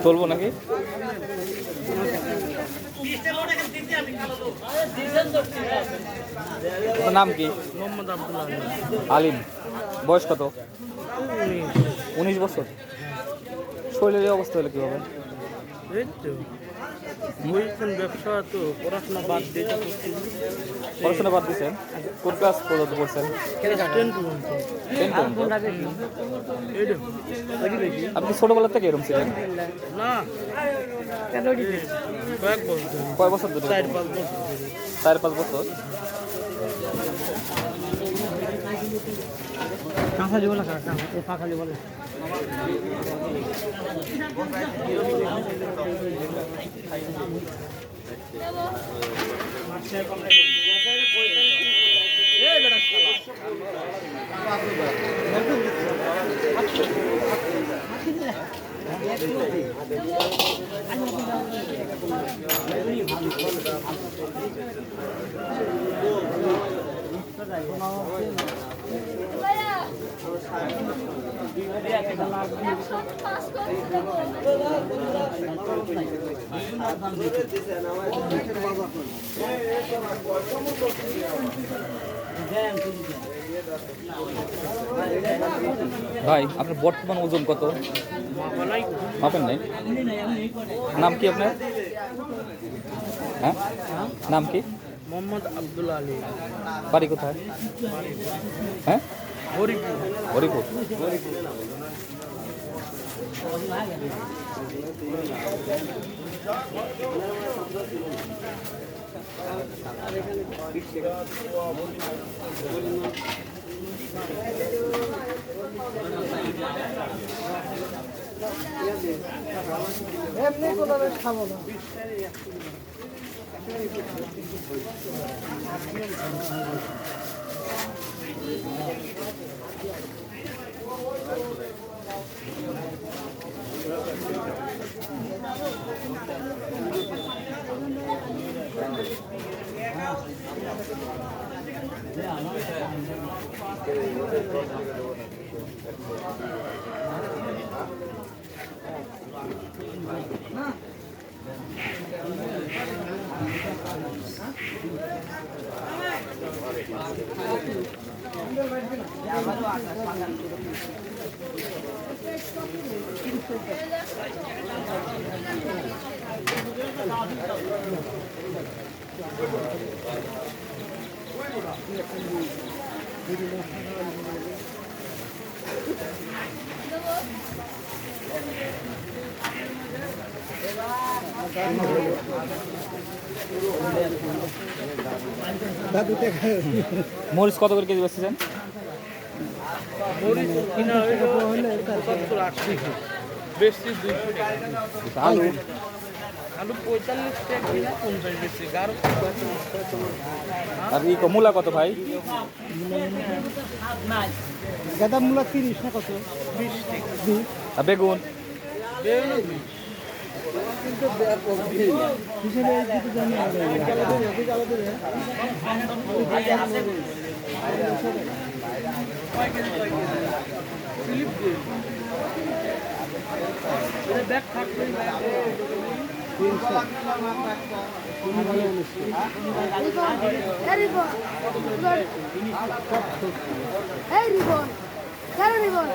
চলবো নাকি? নাম কি? মোহাম্মদ আব্দুল আলিম। বয়স কত? 19 বছর। শরীরের অবস্থা হলে কি হবে? এই তো ব্যবসা তো পড়াশোনা বাদ দিয়ে পড়াশোনা বাদ দিচ্ছেন? কোন ক্লাস পর্যন্ত পড়ছেন? 10 পর্যন্ত। আপনি ছোটবেলা থেকে এরকম ছিলেন? না কয়েক বছর, কয় বছর ধরে? 4-5 বছর। 4-5 বছর। কাঁচা জীবন ফাঁকা জীবন ভাই আপনার বর্তমান ওজন কত? মাপেন নাই? নাম কি আপনার? হ্যাঁ, নাম কি? মোহাম্মদ আব্দুল আলী। বাড়ি কোথায়? হ্যাঁ, হরিপুর। হরিপুর। এমনি কোনো বেশ খাবো না। মরিচ কত করে কেজি বেচছেন? বেশি 200 টাকা। আলু আলু 45 টাকা কিনা 50 বেশি গার। আর এই মূলা কত ভাই? গাদা মূলা 30 না কত? 20 টাকা। আর বেগুন? বেগুন 20। কিন্তু ব্যাপক ভিড় হিসেবে যদি জানি ব্যাগ থাকবে রিবন